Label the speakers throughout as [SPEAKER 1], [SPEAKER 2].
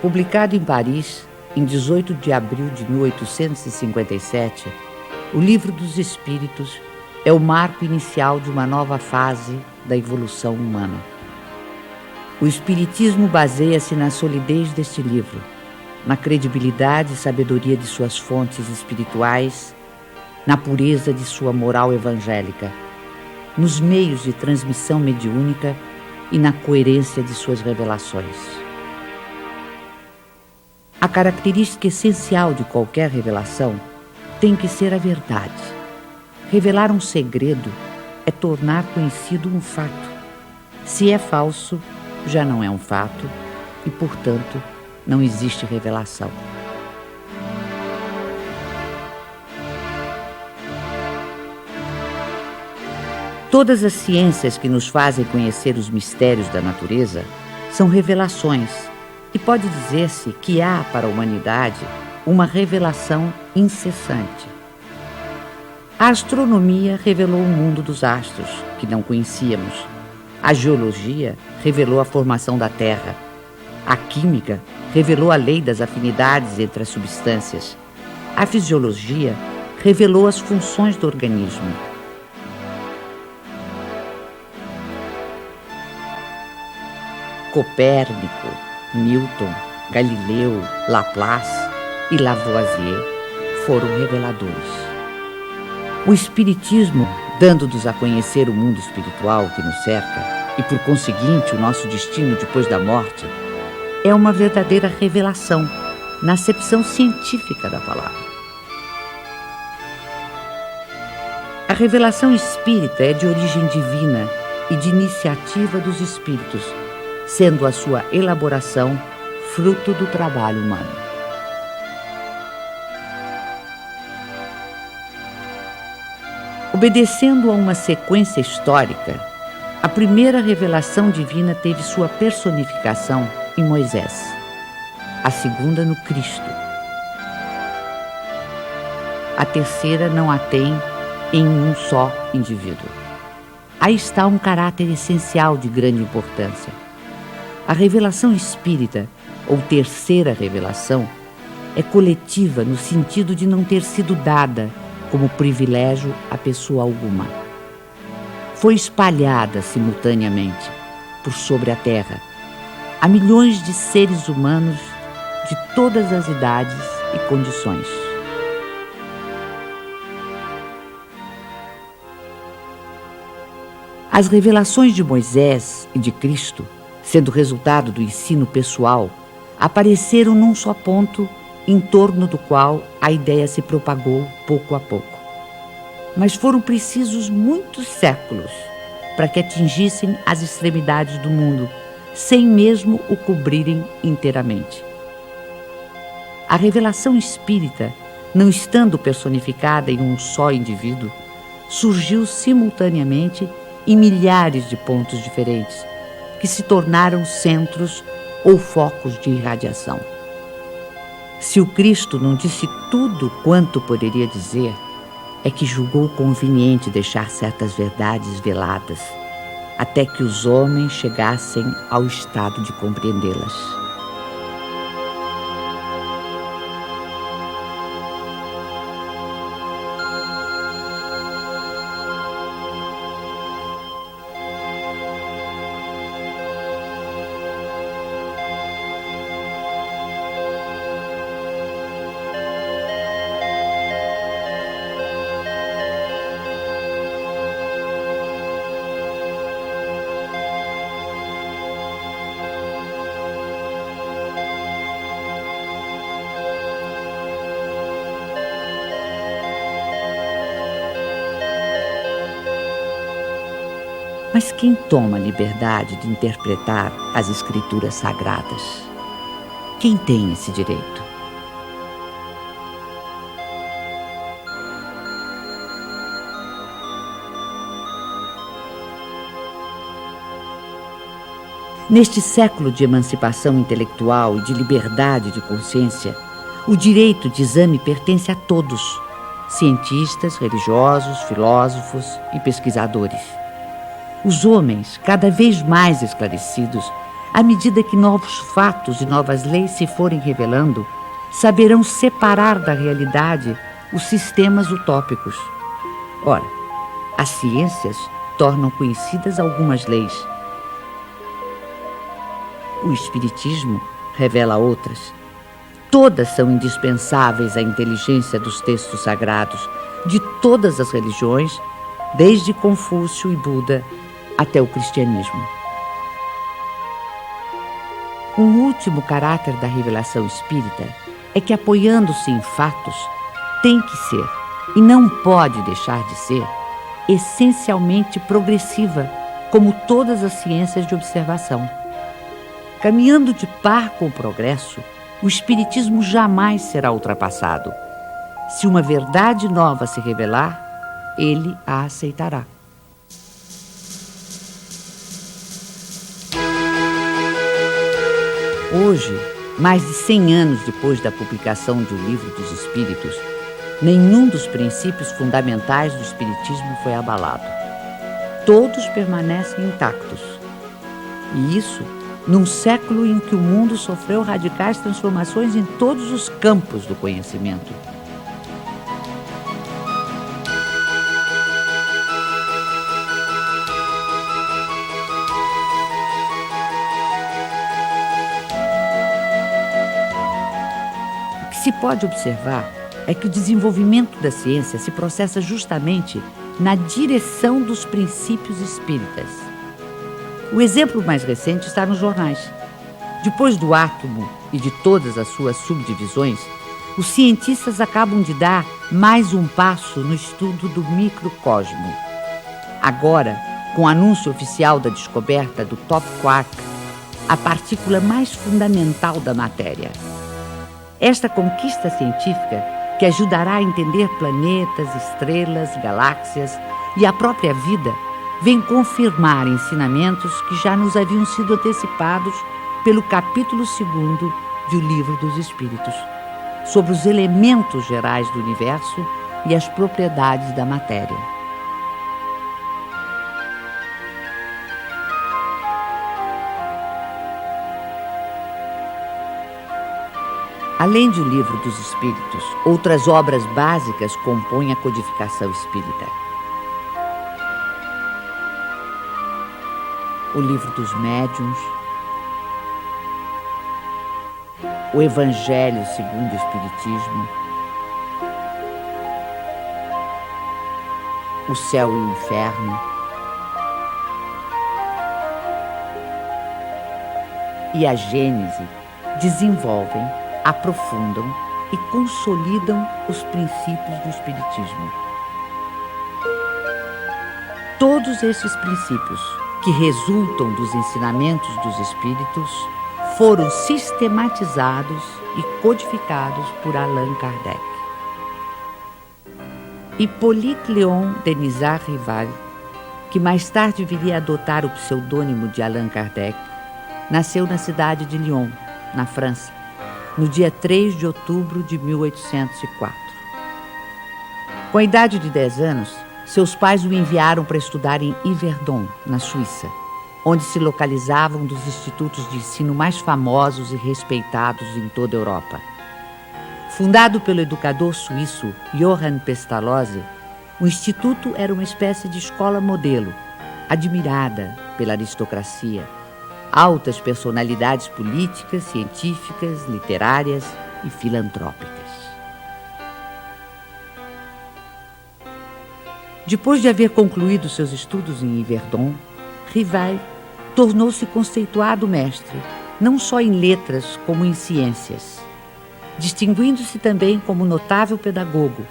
[SPEAKER 1] Publicado em Paris, em 18 de abril de 1857, o Livro dos Espíritos é o marco inicial de uma nova fase da evolução humana. O Espiritismo baseia-se na solidez deste livro, na credibilidade e sabedoria de suas fontes espirituais, na pureza de sua moral evangélica, nos meios de transmissão mediúnica e na coerência de suas revelações. A característica essencial de qualquer revelação tem que ser a verdade. Revelar um segredo é tornar conhecido um fato. Se é falso, já não é um fato e, portanto, não existe revelação. Todas as ciências que nos fazem conhecer os mistérios da natureza são revelações, e pode dizer-se que há para a humanidade uma revelação incessante. A astronomia revelou o mundo dos astros, que não conhecíamos. A geologia revelou a formação da Terra. A química revelou a lei das afinidades entre as substâncias. A fisiologia revelou as funções do organismo. Copérnico, Newton, Galileu, Laplace e Lavoisier foram reveladores. O Espiritismo, dando-nos a conhecer o mundo espiritual que nos cerca e, por conseguinte, o nosso destino depois da morte, é uma verdadeira revelação na acepção científica da palavra. A revelação espírita é de origem divina e de iniciativa dos espíritos, sendo a sua elaboração fruto do trabalho humano. Obedecendo a uma sequência histórica, a primeira revelação divina teve sua personificação em Moisés, a segunda no Cristo. A terceira não a tem em um só indivíduo. Aí está um caráter essencial de grande importância. A revelação espírita, ou terceira revelação, é coletiva no sentido de não ter sido dada como privilégio a pessoa alguma. Foi espalhada simultaneamente por sobre a terra a milhões de seres humanos de todas as idades e condições. As revelações de Moisés e de Cristo, sendo resultado do ensino pessoal, apareceram num só ponto em torno do qual a ideia se propagou pouco a pouco. Mas foram precisos muitos séculos para que atingissem as extremidades do mundo, sem mesmo o cobrirem inteiramente. A revelação espírita, não estando personificada em um só indivíduo, surgiu simultaneamente em milhares de pontos diferentes, que se tornaram centros ou focos de irradiação. Se o Cristo não disse tudo quanto poderia dizer, é que julgou conveniente deixar certas verdades veladas, até que os homens chegassem ao estado de compreendê-las. Mas quem toma a liberdade de interpretar as Escrituras Sagradas? Quem tem esse direito? Neste século de emancipação intelectual e de liberdade de consciência, o direito de exame pertence a todos, cientistas, religiosos, filósofos e pesquisadores. Os homens, cada vez mais esclarecidos, à medida que novos fatos e novas leis se forem revelando, saberão separar da realidade os sistemas utópicos. Ora, as ciências tornam conhecidas algumas leis. O Espiritismo revela outras. Todas são indispensáveis à inteligência dos textos sagrados de todas as religiões, desde Confúcio e Buda até o cristianismo. Um último caráter da revelação espírita é que, apoiando-se em fatos, tem que ser, e não pode deixar de ser, essencialmente progressiva, como todas as ciências de observação. Caminhando de par com o progresso, o Espiritismo jamais será ultrapassado. Se uma verdade nova se revelar, ele a aceitará. Hoje, mais de 100 anos depois da publicação do Livro dos Espíritos, nenhum dos princípios fundamentais do Espiritismo foi abalado. Todos permanecem intactos. E isso num século em que o mundo sofreu radicais transformações em todos os campos do conhecimento. O que se pode observar é que o desenvolvimento da ciência se processa justamente na direção dos princípios espíritas. O exemplo mais recente está nos jornais. Depois do átomo e de todas as suas subdivisões, os cientistas acabam de dar mais um passo no estudo do microcosmo. Agora, com o anúncio oficial da descoberta do top quark, a partícula mais fundamental da matéria. Esta conquista científica, que ajudará a entender planetas, estrelas, galáxias e a própria vida, vem confirmar ensinamentos que já nos haviam sido antecipados pelo capítulo 2º do Livro dos Espíritos, sobre os elementos gerais do universo e as propriedades da matéria. Além do Livro dos Espíritos, outras obras básicas compõem a codificação espírita. O Livro dos Médiuns, o Evangelho segundo o Espiritismo, o Céu e o Inferno e a Gênese desenvolvem, aprofundam e consolidam os princípios do Espiritismo. Todos esses princípios, que resultam dos ensinamentos dos Espíritos, foram sistematizados e codificados por Allan Kardec. Hippolyte Léon Denisard Rival, que mais tarde viria a adotar o pseudônimo de Allan Kardec, nasceu na cidade de Lyon, na França, no dia 3 de outubro de 1804. Com a idade de 10 anos, seus pais o enviaram para estudar em Yverdon, na Suíça, onde se localizavam um dos institutos de ensino mais famosos e respeitados em toda a Europa. Fundado pelo educador suíço Johann Pestalozzi, o instituto era uma espécie de escola modelo, admirada pela aristocracia, altas personalidades políticas, científicas, literárias e filantrópicas. Depois de haver concluído seus estudos em Yverdon, Rival tornou-se conceituado mestre, não só em letras como em ciências. Distinguindo-se também como notável pedagogo,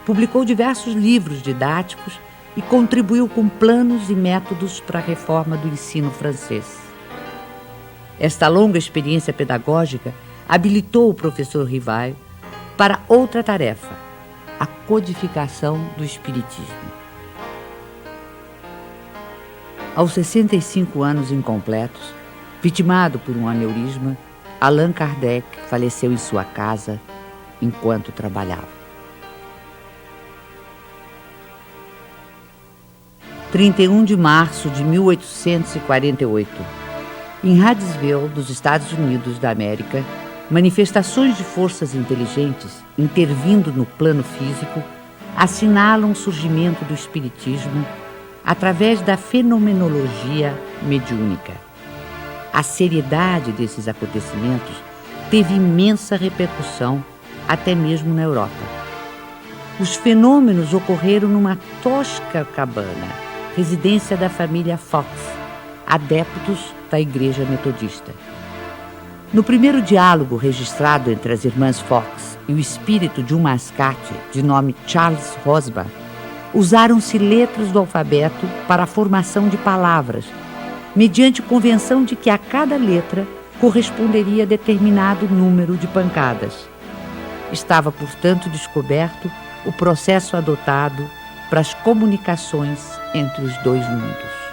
[SPEAKER 1] publicou diversos livros didáticos e contribuiu com planos e métodos para a reforma do ensino francês. Esta longa experiência pedagógica habilitou o professor Rival para outra tarefa, a codificação do Espiritismo. Aos 65 anos incompletos, vitimado por um aneurisma, Allan Kardec faleceu em sua casa enquanto trabalhava. 31 de março de 1848. Em Hydesville, dos Estados Unidos da América, manifestações de forças inteligentes intervindo no plano físico assinalam o surgimento do espiritismo através da fenomenologia mediúnica. A seriedade desses acontecimentos teve imensa repercussão até mesmo na Europa. Os fenômenos ocorreram numa tosca cabana, residência da família Fox, adeptos da Igreja Metodista. No primeiro diálogo registrado entre as irmãs Fox e o espírito de um mascate de nome Charles Rosbach, usaram-se letras do alfabeto para a formação de palavras, mediante convenção de que a cada letra corresponderia a determinado número de pancadas. Estava, portanto, descoberto o processo adotado para as comunicações entre os dois mundos.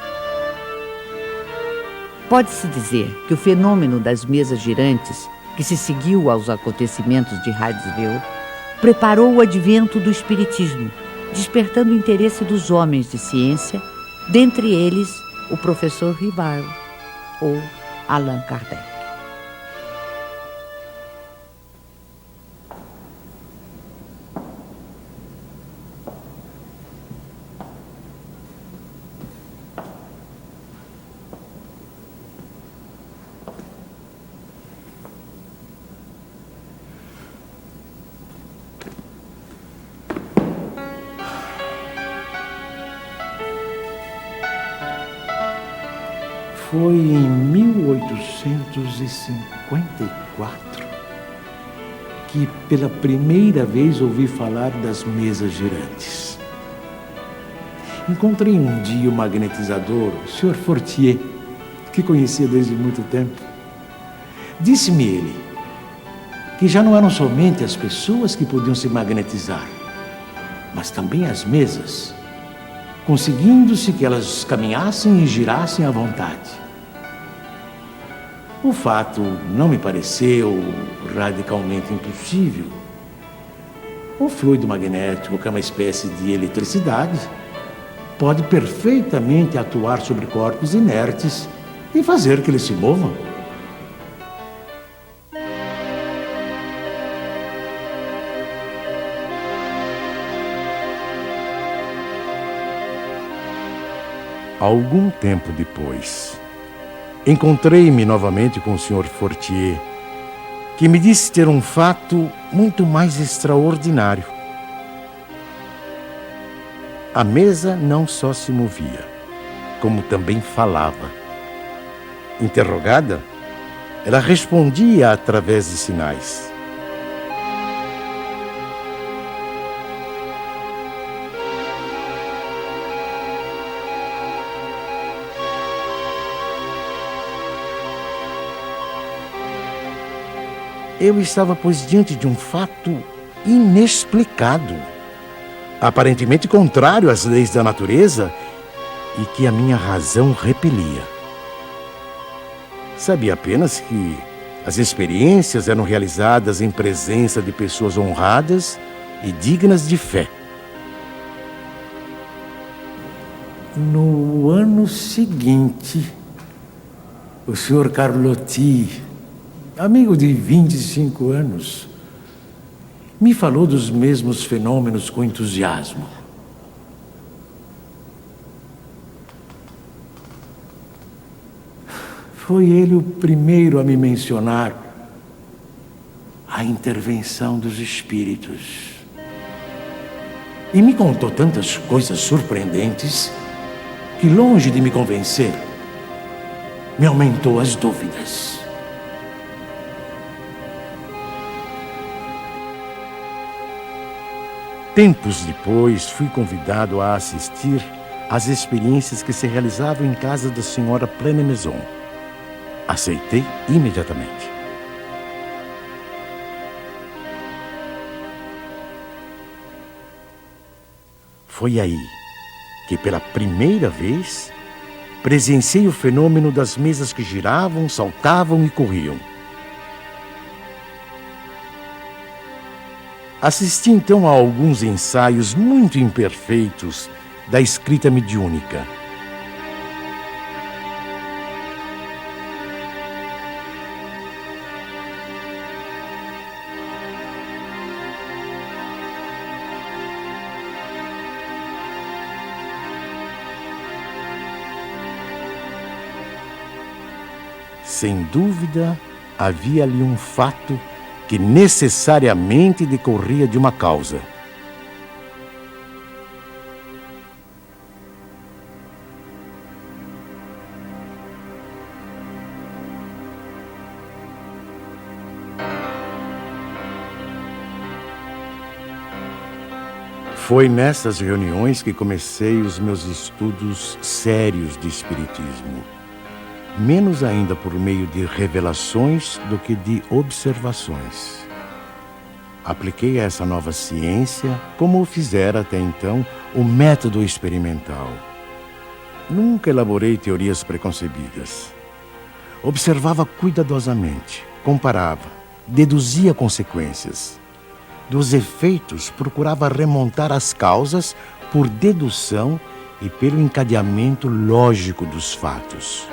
[SPEAKER 1] Pode-se dizer que o fenômeno das mesas girantes, que se seguiu aos acontecimentos de Hydesville, preparou o advento do espiritismo, despertando o interesse dos homens de ciência, dentre eles o professor Rivard ou Allan Kardec.
[SPEAKER 2] Foi em 1854 que pela primeira vez ouvi falar das mesas girantes. Encontrei um dia o magnetizador, o Sr. Fortier, que conhecia desde muito tempo. Disse-me ele que já não eram somente as pessoas que podiam se magnetizar, mas também as mesas, conseguindo-se que elas caminhassem e girassem à vontade. O fato não me pareceu radicalmente impossível. O fluido magnético, que é uma espécie de eletricidade, pode perfeitamente atuar sobre corpos inertes e fazer que eles se movam.
[SPEAKER 3] Algum tempo depois, encontrei-me novamente com o Sr. Fortier, que me disse ter um fato muito mais extraordinário. A mesa não só se movia, como também falava. Interrogada, ela respondia através de sinais. Eu estava, pois, diante de um fato inexplicado, aparentemente contrário às leis da natureza e que a minha razão repelia. Sabia apenas que as experiências eram realizadas em presença de pessoas honradas e dignas de fé.
[SPEAKER 2] No ano seguinte, o Sr. Carlotti, amigo de 25 anos, me falou dos mesmos fenômenos com entusiasmo. Foi ele o primeiro a me mencionar a intervenção dos espíritos. E me contou tantas coisas surpreendentes que, longe de me convencer, me aumentou as dúvidas.
[SPEAKER 3] Tempos depois, fui convidado a assistir às experiências que se realizavam em casa da senhora Plane-Maison. Aceitei imediatamente. Foi aí que, pela primeira vez, presenciei o fenômeno das mesas que giravam, saltavam e corriam. Assisti então a alguns ensaios muito imperfeitos da escrita mediúnica. Sem dúvida, havia ali um fato que necessariamente decorria de uma causa. Foi nessas reuniões que comecei os meus estudos sérios de espiritismo. Menos ainda por meio de revelações do que de observações. Apliquei a essa nova ciência, como o fizera até então, o método experimental. Nunca elaborei teorias preconcebidas. Observava cuidadosamente, comparava, deduzia consequências. Dos efeitos, procurava remontar as causas por dedução e pelo encadeamento lógico dos fatos.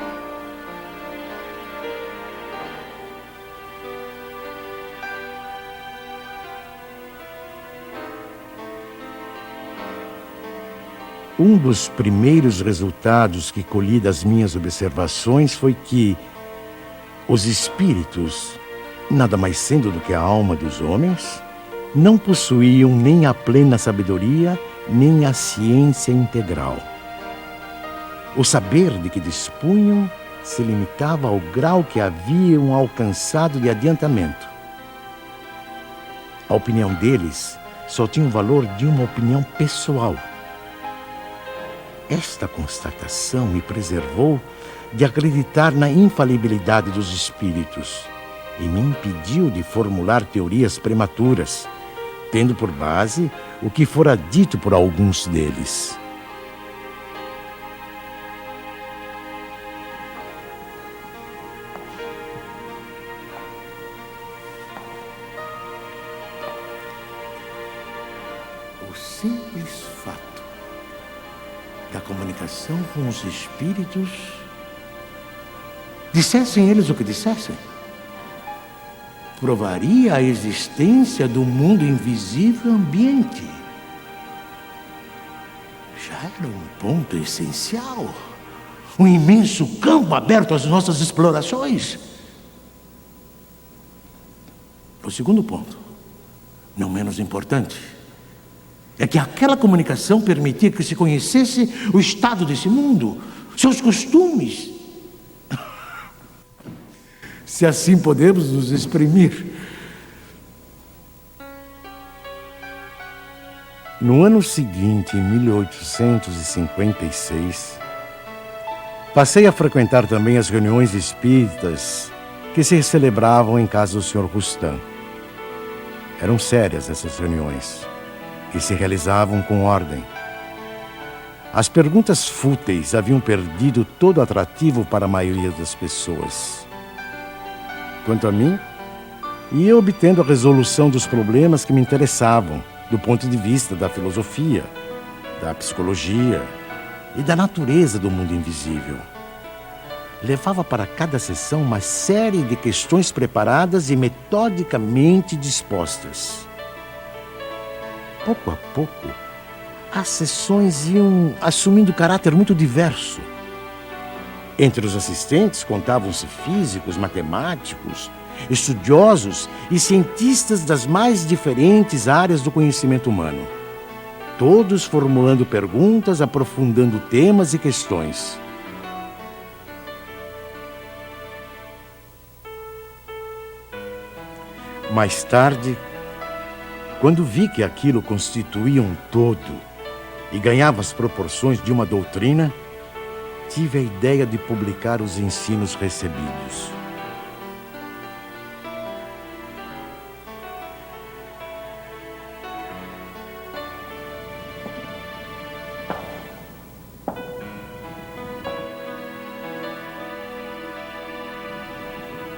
[SPEAKER 3] Um dos primeiros resultados que colhi das minhas observações foi que os espíritos, nada mais sendo do que a alma dos homens, não possuíam nem a plena sabedoria, nem a ciência integral. O saber de que dispunham se limitava ao grau que haviam alcançado de adiantamento. A opinião deles só tinha o valor de uma opinião pessoal. Esta constatação me preservou de acreditar na infalibilidade dos espíritos e me impediu de formular teorias prematuras, tendo por base o que fora dito por alguns deles.
[SPEAKER 2] O simples fato da comunicação com os espíritos, dissessem eles o que dissessem, provaria a existência do mundo invisível ambiente. Já era um ponto essencial, um imenso campo aberto às nossas explorações. O segundo ponto, não menos importante, é que aquela comunicação permitia que se conhecesse o estado desse mundo, seus costumes, se assim podemos nos exprimir.
[SPEAKER 3] No ano seguinte, em 1856, passei a frequentar também as reuniões espíritas que se celebravam em casa do Sr. Rustam. Eram sérias essas reuniões e se realizavam com ordem. As perguntas fúteis haviam perdido todo atrativo para a maioria das pessoas. Quanto a mim, ia obtendo a resolução dos problemas que me interessavam, do ponto de vista da filosofia, da psicologia e da natureza do mundo invisível. Levava para cada sessão uma série de questões preparadas e metodicamente dispostas. Pouco a pouco, as sessões iam assumindo caráter muito diverso. Entre os assistentes contavam-se físicos, matemáticos, estudiosos e cientistas das mais diferentes áreas do conhecimento humano. Todos formulando perguntas, aprofundando temas e questões. Mais tarde, quando vi que aquilo constituía um todo e ganhava as proporções de uma doutrina, tive a ideia de publicar os ensinos recebidos.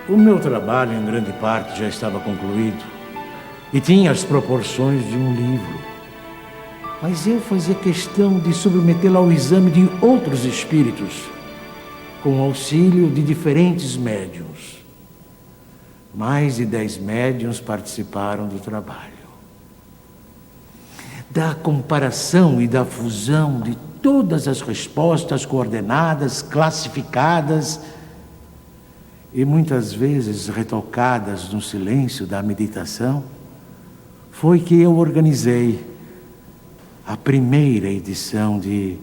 [SPEAKER 2] O meu trabalho, em grande parte, já estava concluído e tinha as proporções de um livro. Mas eu fazia questão de submetê-lo ao exame de outros espíritos, com o auxílio de diferentes médiuns. Mais de 10 médiuns participaram do trabalho. Da comparação e da fusão de todas as respostas coordenadas, classificadas, e muitas vezes retocadas no silêncio da meditação, foi que eu organizei a primeira edição de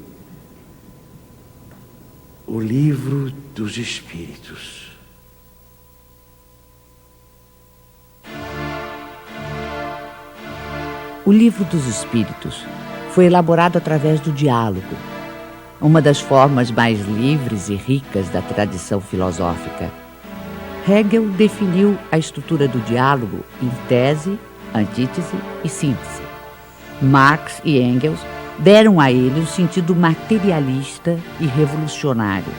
[SPEAKER 2] O Livro dos Espíritos.
[SPEAKER 1] O Livro dos Espíritos foi elaborado através do diálogo, uma das formas mais livres e ricas da tradição filosófica. Hegel definiu a estrutura do diálogo em tese, antítese e síntese. Marx e Engels deram a ele um sentido materialista e revolucionário.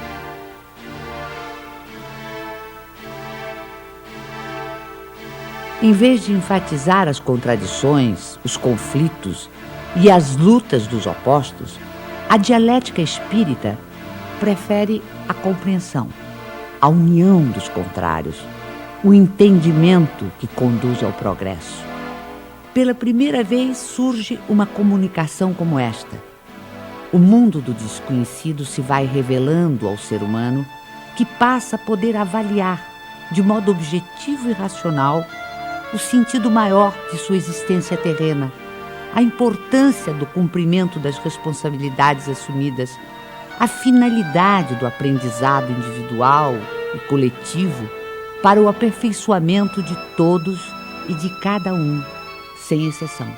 [SPEAKER 1] Em vez de enfatizar as contradições, os conflitos e as lutas dos opostos, a dialética espírita prefere a compreensão, a união dos contrários, o entendimento que conduz ao progresso. Pela primeira vez surge uma comunicação como esta. O mundo do desconhecido se vai revelando ao ser humano, que passa a poder avaliar, de modo objetivo e racional, o sentido maior de sua existência terrena, a importância do cumprimento das responsabilidades assumidas, a finalidade do aprendizado individual e coletivo para o aperfeiçoamento de todos e de cada um, sem exceção.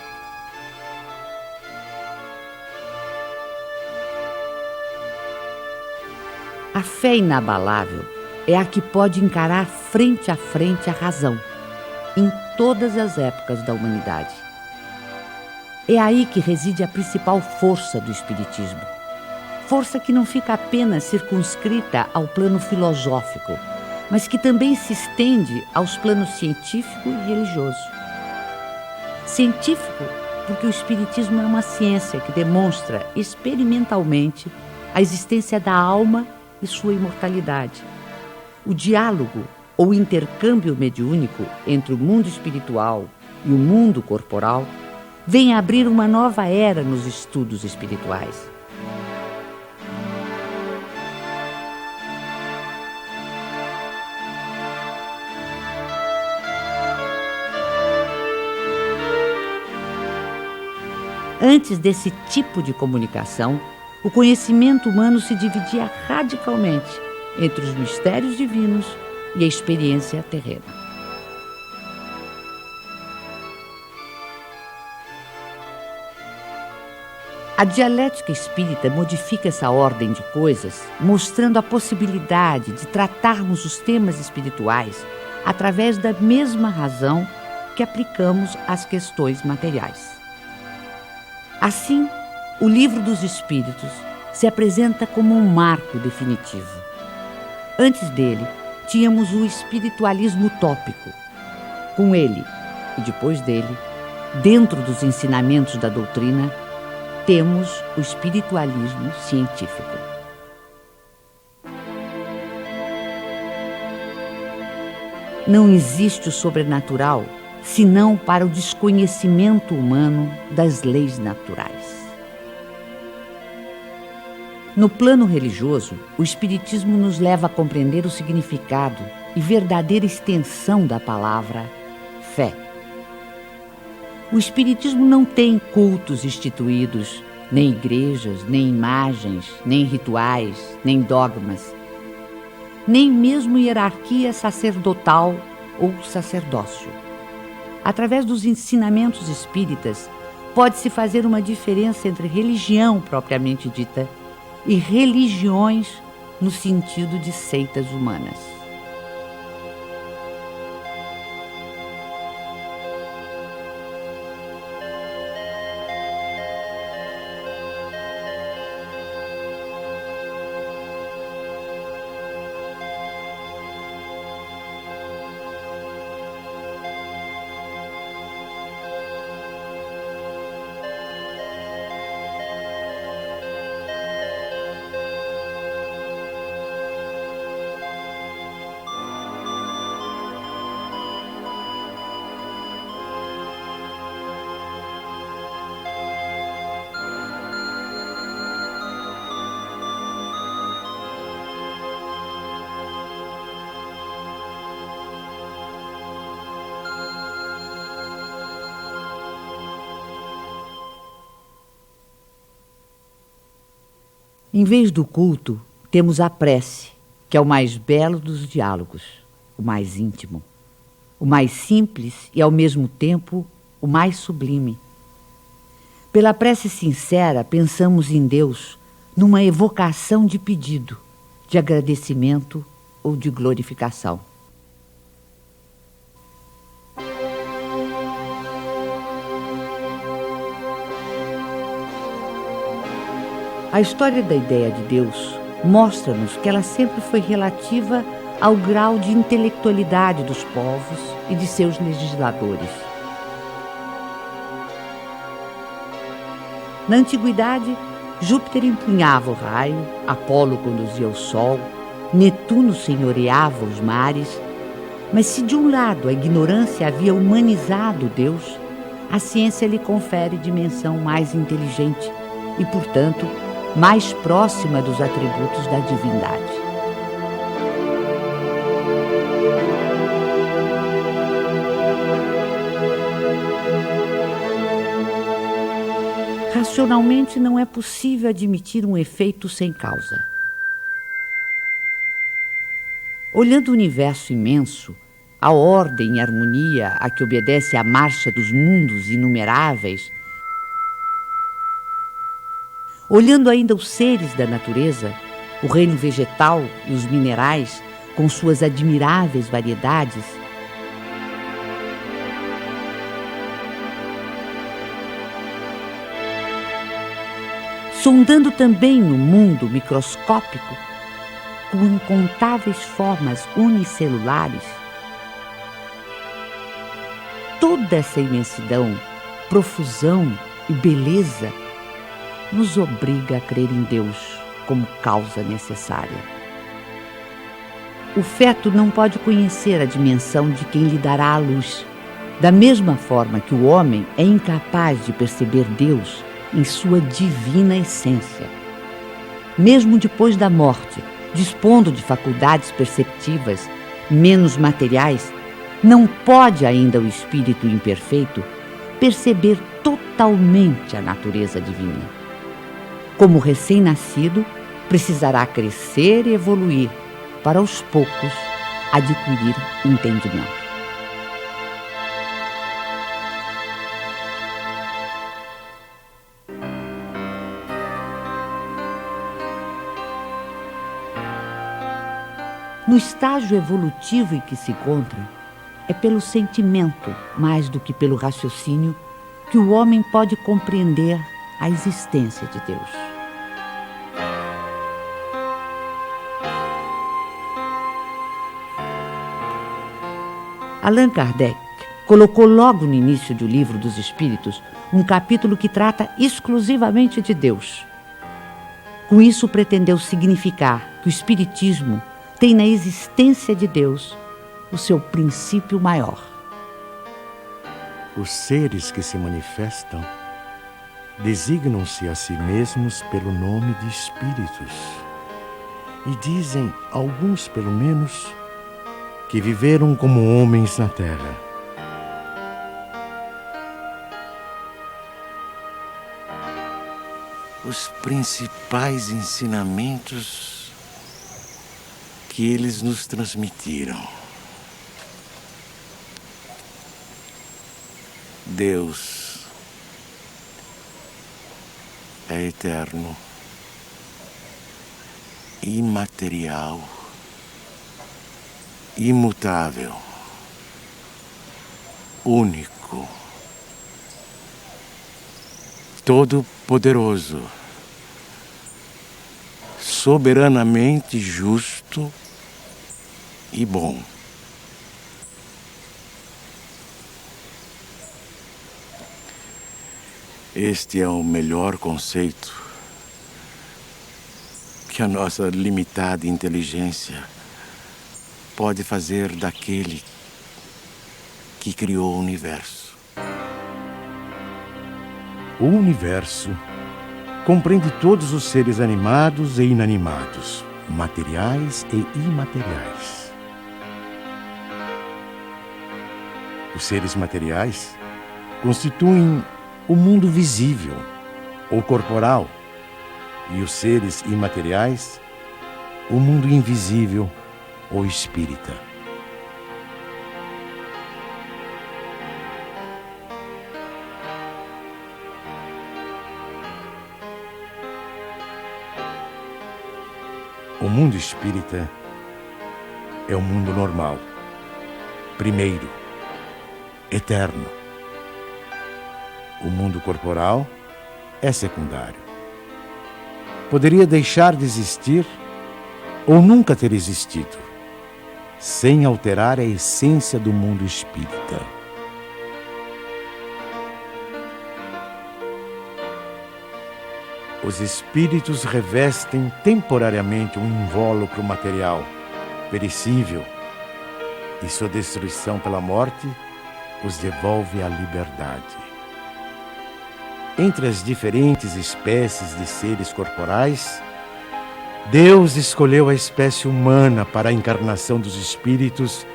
[SPEAKER 1] A fé inabalável é a que pode encarar frente a frente a razão, em todas as épocas da humanidade. É aí que reside a principal força do Espiritismo. Força que não fica apenas circunscrita ao plano filosófico, mas que também se estende aos planos científico e religioso. Científico, porque o Espiritismo é uma ciência que demonstra experimentalmente a existência da alma e sua imortalidade. O diálogo ou intercâmbio mediúnico entre o mundo espiritual e o mundo corporal vem abrir uma nova era nos estudos espirituais. Antes desse tipo de comunicação, o conhecimento humano se dividia radicalmente entre os mistérios divinos e a experiência terrena. A dialética espírita modifica essa ordem de coisas, mostrando a possibilidade de tratarmos os temas espirituais através da mesma razão que aplicamos às questões materiais. Assim, o Livro dos Espíritos se apresenta como um marco definitivo. Antes dele, tínhamos o espiritualismo utópico. Com ele, e depois dele, dentro dos ensinamentos da doutrina, temos o espiritualismo científico. Não existe o sobrenatural senão para o desconhecimento humano das leis naturais. No plano religioso, o Espiritismo nos leva a compreender o significado e verdadeira extensão da palavra fé. O Espiritismo não tem cultos instituídos, nem igrejas, nem imagens, nem rituais, nem dogmas, nem mesmo hierarquia sacerdotal ou sacerdócio. Através dos ensinamentos espíritas, pode-se fazer uma diferença entre religião propriamente dita e religiões no sentido de seitas humanas. Em vez do culto, temos a prece, que é o mais belo dos diálogos, o mais íntimo, o mais simples e, ao mesmo tempo, o mais sublime. Pela prece sincera, pensamos em Deus numa evocação de pedido, de agradecimento ou de glorificação. A história da ideia de Deus mostra-nos que ela sempre foi relativa ao grau de intelectualidade dos povos e de seus legisladores. Na antiguidade, Júpiter empunhava o raio, Apolo conduzia o sol, Netuno senhoreava os mares. Mas se de um lado a ignorância havia humanizado Deus, a ciência lhe confere dimensão mais inteligente e, portanto, mais próxima dos atributos da divindade. Racionalmente não é possível admitir um efeito sem causa. Olhando o universo imenso, a ordem e harmonia a que obedece a marcha dos mundos inumeráveis, olhando ainda os seres da natureza, o reino vegetal e os minerais, com suas admiráveis variedades, sondando também o mundo microscópico, com incontáveis formas unicelulares, toda essa imensidão, profusão e beleza nos obriga a crer em Deus como causa necessária. O feto não pode conhecer a dimensão de quem lhe dará a luz, da mesma forma que o homem é incapaz de perceber Deus em sua divina essência. Mesmo depois da morte, dispondo de faculdades perceptivas menos materiais, não pode ainda o espírito imperfeito perceber totalmente a natureza divina. Como recém-nascido, precisará crescer e evoluir para, aos poucos, adquirir entendimento. No estágio evolutivo em que se encontra, é pelo sentimento, mais do que pelo raciocínio, que o homem pode compreender a existência de Deus. Allan Kardec colocou logo no início do Livro dos Espíritos um capítulo que trata exclusivamente de Deus. Com isso, pretendeu significar que o Espiritismo tem na existência de Deus o seu princípio maior.
[SPEAKER 3] Os seres que se manifestam designam-se a si mesmos pelo nome de espíritos e dizem, alguns pelo menos, que viveram como homens na terra.
[SPEAKER 2] Os principais ensinamentos que eles nos transmitiram. Deus é eterno, imaterial, imutável, único, todo-poderoso, soberanamente justo e bom. Este é o melhor conceito que a nossa limitada inteligência pode fazer daquele que criou o universo.
[SPEAKER 3] O universo compreende todos os seres animados e inanimados, materiais e imateriais. Os seres materiais constituem o mundo visível ou corporal, e os seres imateriais, o mundo invisível ou espírita. O mundo espírita é o mundo normal, primeiro, eterno. O mundo corporal é secundário. Poderia deixar de existir ou nunca ter existido, sem alterar a essência do mundo espírita. Os espíritos revestem temporariamente um invólucro material, perecível, e sua destruição pela morte os devolve à liberdade. Entre as diferentes espécies de seres corporais, Deus escolheu a espécie humana para a encarnação dos espíritos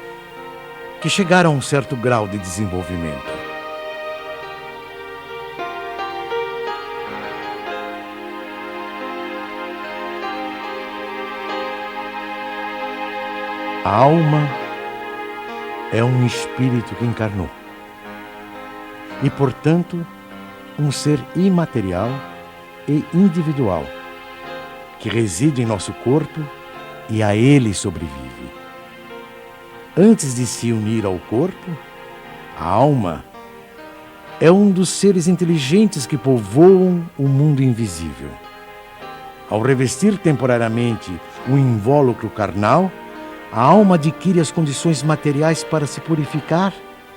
[SPEAKER 3] que chegaram a um certo grau de desenvolvimento. A alma é um espírito que encarnou e, portanto, um ser imaterial e individual que reside em nosso corpo e a ele sobrevive. Antes de se unir ao corpo, a alma é um dos seres inteligentes que povoam o mundo invisível. Ao revestir temporariamente o invólucro carnal, a alma adquire as condições materiais para se purificar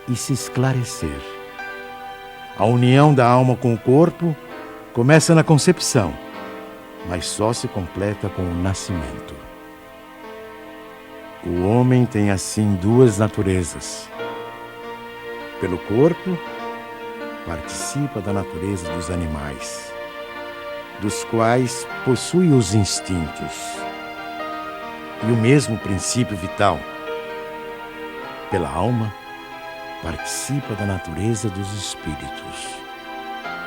[SPEAKER 3] e se esclarecer. A união da alma com o corpo começa na concepção, mas só se completa com o nascimento. O homem tem assim duas naturezas. Pelo corpo, participa da natureza dos animais, dos quais possui os instintos e o mesmo princípio vital. Pela alma, participa da natureza dos espíritos.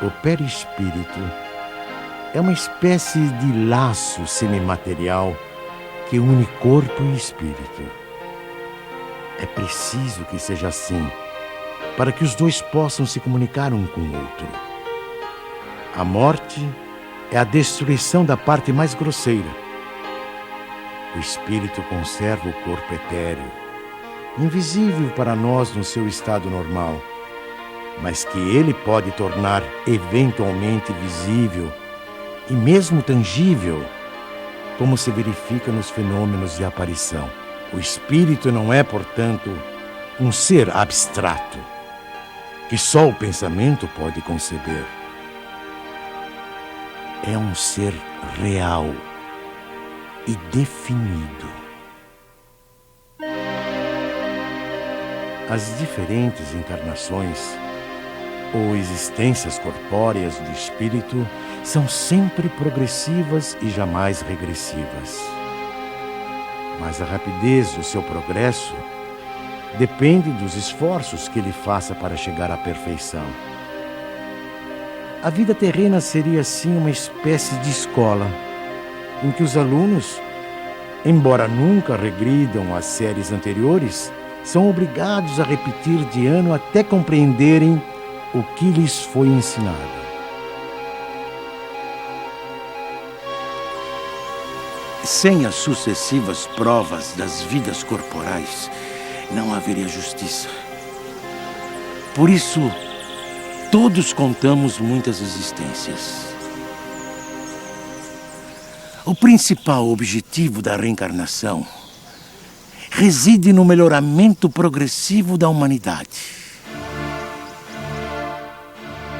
[SPEAKER 3] O perispírito é uma espécie de laço semimaterial que une corpo e espírito. É preciso que seja assim, para que os dois possam se comunicar um com o outro. A morte é a destruição da parte mais grosseira. O espírito conserva o corpo etéreo, invisível para nós no seu estado normal, mas que ele pode tornar eventualmente visível e mesmo tangível, como se verifica nos fenômenos de aparição. O espírito não é, portanto, um ser abstrato, que só o pensamento pode conceber. É um ser real e definido. As diferentes encarnações ou existências corpóreas do espírito são sempre progressivas e jamais regressivas. Mas a rapidez do seu progresso depende dos esforços que ele faça para chegar à perfeição. A vida terrena seria assim uma espécie de escola, em que os alunos, embora nunca regridam às séries anteriores, são obrigados a repetir de ano até compreenderem o que lhes foi ensinado.
[SPEAKER 2] Sem as sucessivas provas das vidas corporais, não haveria justiça. Por isso, todos contamos muitas existências. O principal objetivo da reencarnação reside no melhoramento progressivo da humanidade.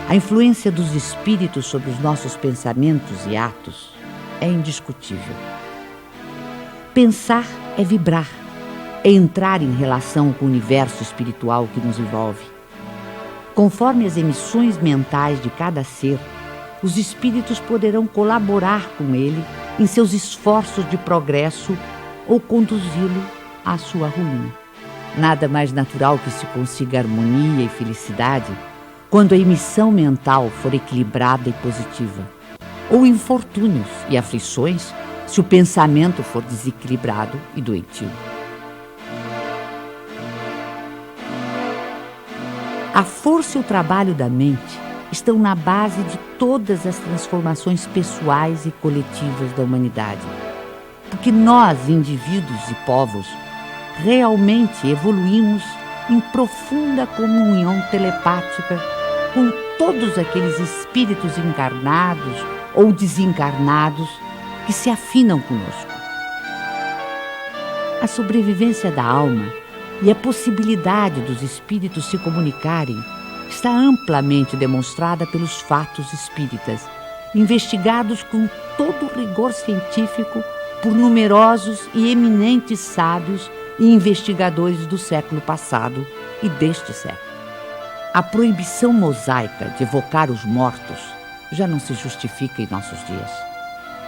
[SPEAKER 1] A influência dos espíritos sobre os nossos pensamentos e atos é indiscutível. Pensar é vibrar, é entrar em relação com o universo espiritual que nos envolve. Conforme as emissões mentais de cada ser, os espíritos poderão colaborar com ele em seus esforços de progresso ou conduzi-lo à sua ruína. Nada mais natural que se consiga harmonia e felicidade quando a emissão mental for equilibrada e positiva. ou infortúnios e aflições se o pensamento for desequilibrado e doentio. A força e o trabalho da mente estão na base de todas as transformações pessoais e coletivas da humanidade. Porque nós, indivíduos e povos, realmente evoluímos em profunda comunhão telepática com todos aqueles espíritos encarnados ou desencarnados que se afinam conosco. A sobrevivência da alma e a possibilidade dos espíritos se comunicarem está amplamente demonstrada pelos fatos espíritas, investigados com todo o rigor científico por numerosos e eminentes sábios e investigadores do século passado e deste século. A proibição mosaica de evocar os mortos já não se justifica em nossos dias.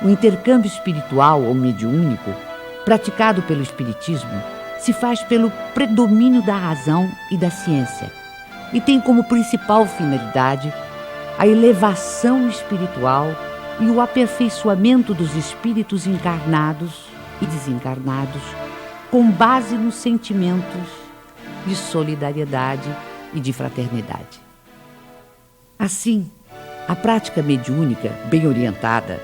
[SPEAKER 1] O intercâmbio espiritual ou mediúnico, praticado pelo Espiritismo, se faz pelo predomínio da razão e da ciência e tem como principal finalidade a elevação espiritual e o aperfeiçoamento dos espíritos encarnados e desencarnados com base nos sentimentos de solidariedade e de fraternidade. Assim, a prática mediúnica, bem orientada,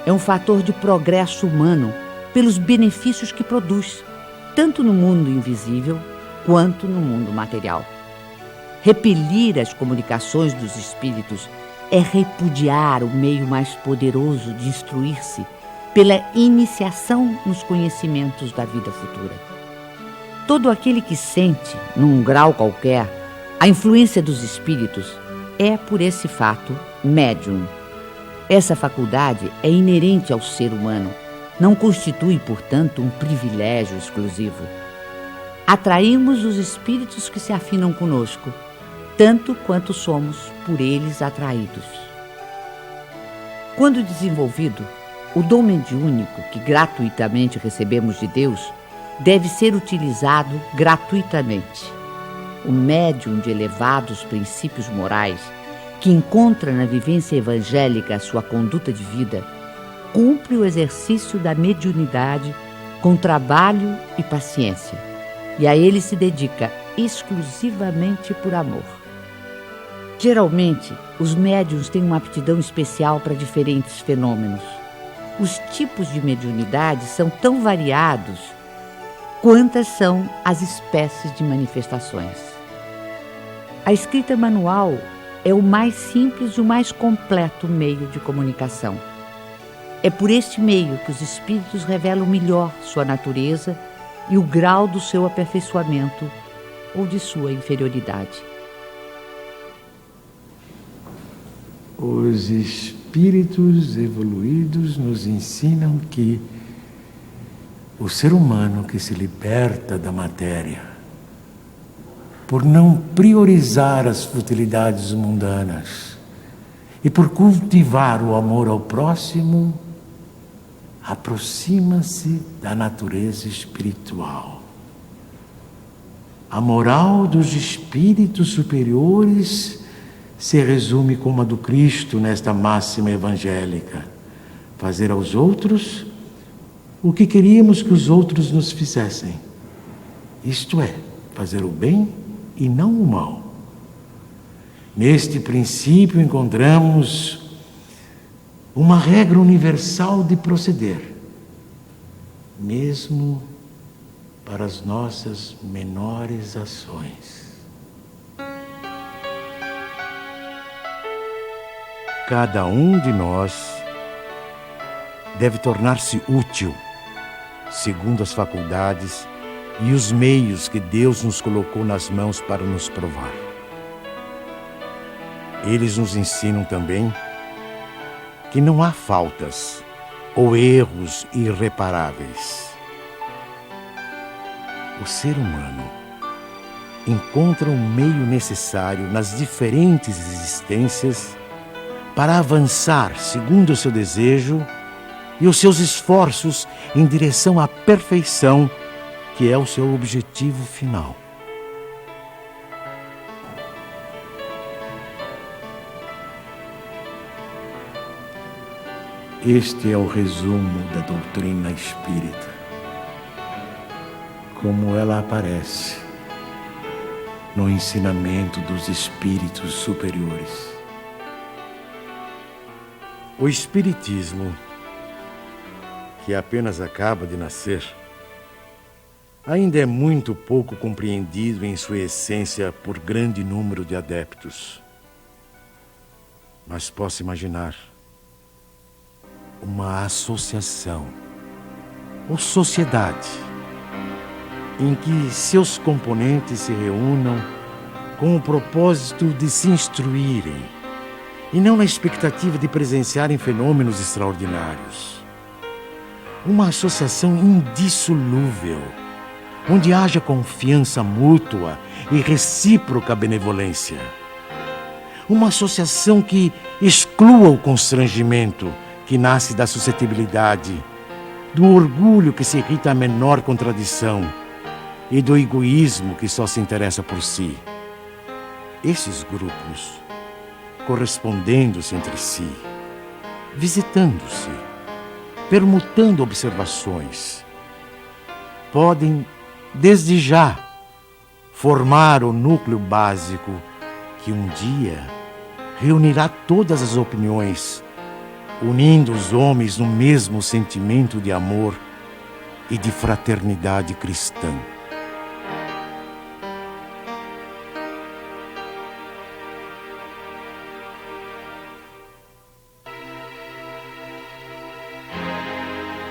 [SPEAKER 1] é um fator de progresso humano pelos benefícios que produz, tanto no mundo invisível quanto no mundo material. Repelir as comunicações dos espíritos é repudiar o meio mais poderoso de instruir-se pela iniciação nos conhecimentos da vida futura. Todo aquele que sente, num grau qualquer, a influência dos espíritos é, por esse fato, médium. Essa faculdade é inerente ao ser humano, não constitui, portanto, um privilégio exclusivo. Atraímos os espíritos que se afinam conosco, tanto quanto somos por eles atraídos. Quando desenvolvido, o dom mediúnico que gratuitamente recebemos de Deus deve ser utilizado gratuitamente. O médium de elevados princípios morais, que encontra na vivência evangélica a sua conduta de vida, cumpre o exercício da mediunidade com trabalho e paciência, e a ele se dedica exclusivamente por amor. Geralmente, os médiuns têm uma aptidão especial para diferentes fenômenos. Os tipos de mediunidade são tão variados quantas são as espécies de manifestações. A escrita manual é o mais simples e o mais completo meio de comunicação. É por este meio que os espíritos revelam melhor sua natureza e o grau do seu aperfeiçoamento ou de sua inferioridade.
[SPEAKER 2] Os espíritos evoluídos nos ensinam que o ser humano que se liberta da matéria, por não priorizar as futilidades mundanas e por cultivar o amor ao próximo, aproxima-se da natureza espiritual. A moral dos espíritos superiores se resume como a do Cristo nesta máxima evangélica: fazer aos outros o que queríamos que os outros nos fizessem. Isto é, fazer o bem e não o mal. Neste princípio encontramos uma regra universal de proceder, mesmo para as nossas menores ações.
[SPEAKER 3] Cada um de nós deve tornar-se útil, segundo as faculdades e os meios que Deus nos colocou nas mãos para nos provar. Eles nos ensinam também que não há faltas ou erros irreparáveis. O ser humano encontra o meio necessário nas diferentes existências para avançar segundo o seu desejo e os seus esforços em direção à perfeição, que é o seu objetivo final.
[SPEAKER 2] Este é o resumo da doutrina espírita, como ela aparece no ensinamento dos espíritos superiores.
[SPEAKER 3] O Espiritismo, que apenas acaba de nascer, ainda é muito pouco compreendido em sua essência por grande número de adeptos. Mas posso imaginar uma associação ou sociedade em que seus componentes se reúnam com o propósito de se instruírem e não na expectativa de presenciarem fenômenos extraordinários. Uma associação indissolúvel, onde haja confiança mútua e recíproca benevolência. Uma associação que exclua o constrangimento que nasce da suscetibilidade, do orgulho que se irrita à menor contradição e do egoísmo que só se interessa por si. Esses grupos, correspondendo-se entre si, visitando-se, permutando observações, podem, desde já, formar o núcleo básico que um dia reunirá todas as opiniões, unindo os homens no mesmo sentimento de amor e de fraternidade cristã.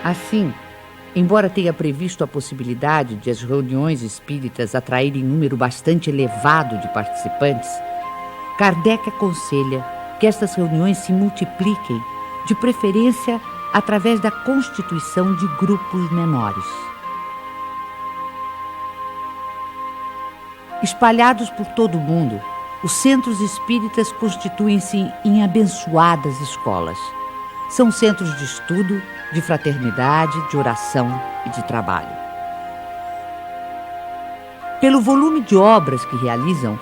[SPEAKER 1] Assim, embora tenha previsto a possibilidade de as reuniões espíritas atraírem número bastante elevado de participantes, Kardec aconselha que estas reuniões se multipliquem, de preferência através da constituição de grupos menores. Espalhados por todo o mundo, os centros espíritas constituem-se em abençoadas escolas. São centros de estudo, de fraternidade, de oração e de trabalho. Pelo volume de obras que realizam,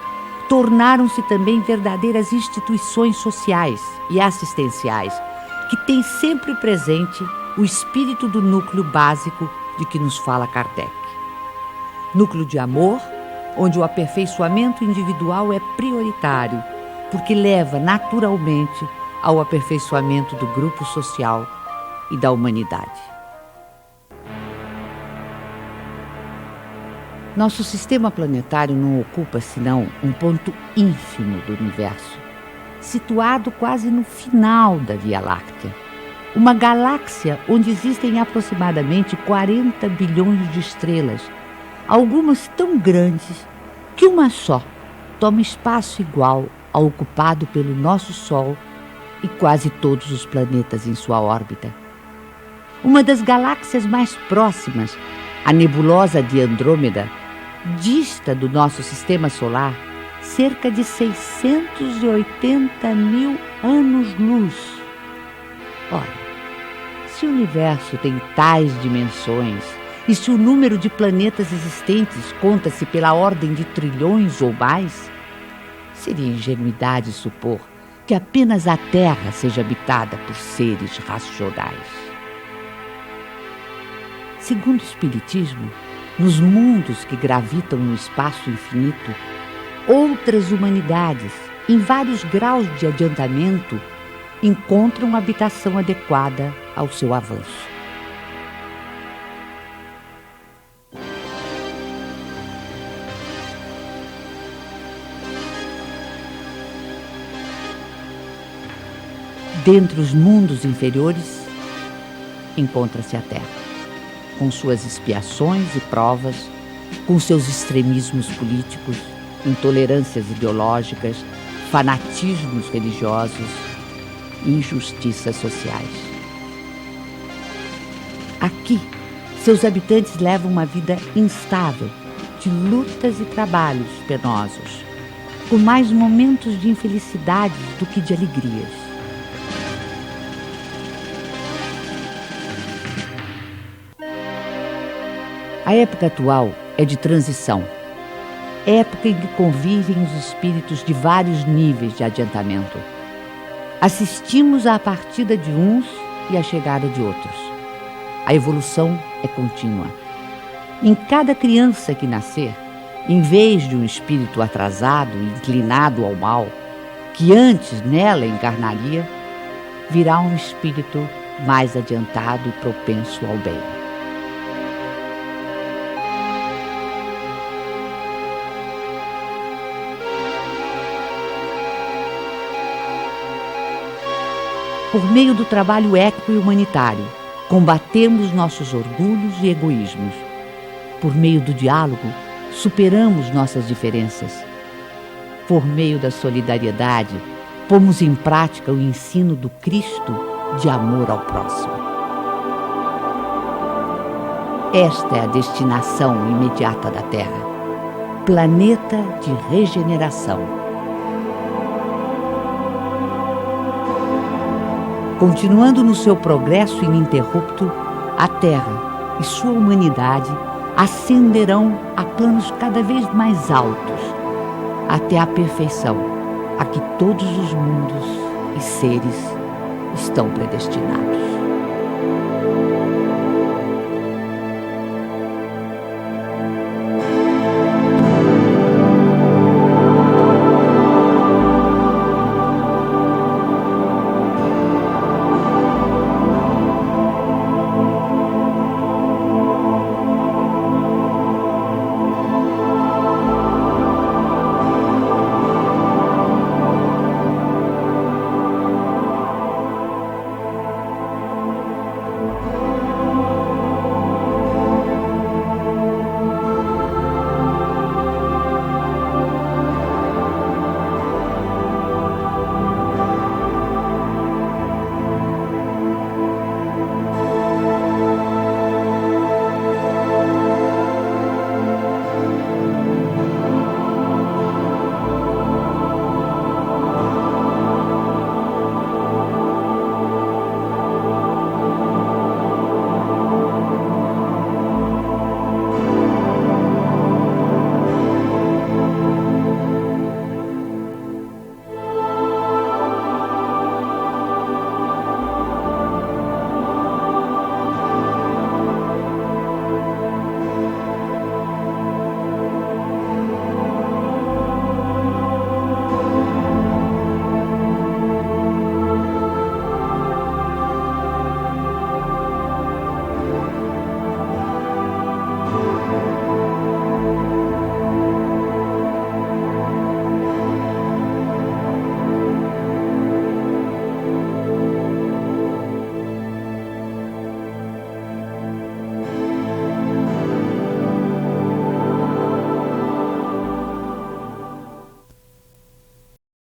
[SPEAKER 1] tornaram-se também verdadeiras instituições sociais e assistenciais, que têm sempre presente o espírito do núcleo básico de que nos fala Kardec. Núcleo de amor, onde o aperfeiçoamento individual é prioritário, porque leva naturalmente ao aperfeiçoamento do grupo social e da humanidade. Nosso sistema planetário não ocupa senão um ponto ínfimo do universo, situado quase no final da Via Láctea, uma galáxia onde existem aproximadamente 40 bilhões de estrelas, algumas tão grandes que uma só toma espaço igual ao ocupado pelo nosso Sol e quase todos os planetas em sua órbita. Uma das galáxias mais próximas, a nebulosa de Andrômeda, dista do nosso sistema solar cerca de 680 mil anos-luz. Ora, se o universo tem tais dimensões e se o número de planetas existentes conta-se pela ordem de trilhões ou mais, seria ingenuidade supor que apenas a Terra seja habitada por seres racionais. Segundo o Espiritismo, nos mundos que gravitam no espaço infinito, outras humanidades, em vários graus de adiantamento, encontram habitação adequada ao seu avanço. Dentre os mundos inferiores, encontra-se a Terra, com suas expiações e provas, com seus extremismos políticos, intolerâncias ideológicas, fanatismos religiosos e injustiças sociais. Aqui, seus habitantes levam uma vida instável, de lutas e trabalhos penosos, com mais momentos de infelicidade do que de alegrias. A época atual é de transição, época em que convivem os espíritos de vários níveis de adiantamento. Assistimos à partida de uns e a chegada de outros. A evolução é contínua. Em cada criança que nascer, em vez de um espírito atrasado e inclinado ao mal, que antes nela encarnaria, virá um espírito mais adiantado e propenso ao bem. Por meio do trabalho ético e humanitário, combatemos nossos orgulhos e egoísmos. Por meio do diálogo, superamos nossas diferenças. Por meio da solidariedade, pomos em prática o ensino do Cristo de amor ao próximo. Esta é a destinação imediata da Terra, planeta de regeneração. Continuando no seu progresso ininterrupto, a Terra e sua humanidade ascenderão a planos cada vez mais altos, até a perfeição a que todos os mundos e seres estão predestinados.